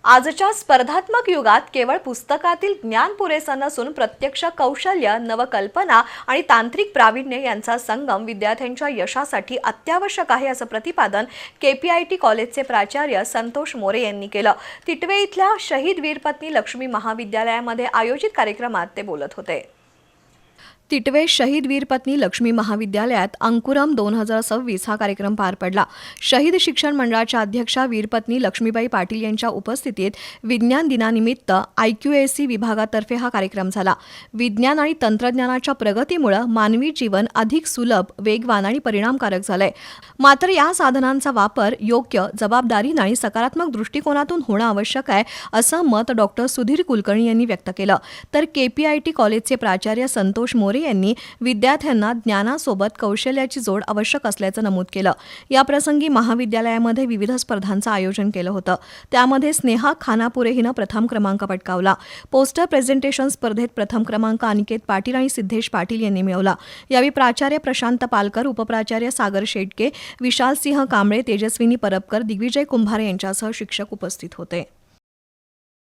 आजच्या स्पर्धात्मक युगात केवळ पुस्तकातील ज्ञान पुरेसे नसून प्रत्यक्ष कौशल्य, नवकल्पना आणि तांत्रिक प्रावीण्य यांचा संगम विद्यार्थ्यांच्या यशासाठी अत्यावश्यक आहे, असं प्रतिपादन केपीआयटी कॉलेजचे प्राचार्य संतोष मोरे यांनी केलं। तिटवे इथल्या शहीद वीरपत्नी लक्ष्मी महाविद्यालयामध्ये आयोजित कार्यक्रमात ते बोलत होते। तिटवे शहीद वीरपत्नी लक्ष्मी महाविद्यालयात अंकुरम 2026 हा कार्यक्रम पार पडला। शहीद शिक्षण मंडळाच्या अध्यक्षा वीरपत्नी लक्ष्मीबाई पाटील यांच्या उपस्थितीत विज्ञान दिनानिमित्त IQAC विभागातर्फे हा कार्यक्रम झाला। विज्ञान आणि तंत्रज्ञानाच्या प्रगतीमुळे मानवी जीवन अधिक सुलभ, वेगवान आणि परिणामकारक झालंय। मात्र या साधनांचा वापर योग्य, जबाबदारीने आणि सकारात्मक दृष्टिकोनातून होणं आवश्यक आहे, असं मत डॉक्टर सुधीर कुलकर्णी यांनी व्यक्त केलं। तर केपीआयटी कॉलेजचे प्राचार्य संतोष मोरे यांनी विद्यार्थ्यांना ज्ञानासोबत कौशल्याची जोड आवश्यक असल्याचं नमूद केलं। या प्रसंगी महाविद्यालयामध्ये विविध स्पर्धांचं आयोजन केलं होतं। त्यामध्ये स्नेहा खानापुरे हिनं प्रथम क्रमांक पटकावला। पोस्टर प्रेझेंटेशन स्पर्धेत प्रथम क्रमांक अनिकेत पाटील आणि सिद्धेश पाटील यांनी मिळवला। यावेळी प्राचार्य प्रशांत पालकर, उपप्राचार्य सागर शेटके, विशाल सिंह कांबळे, तेजस्विनी परबकर, दिग्विजय कुंभारे यांच्यासह शिक्षक उपस्थित होते।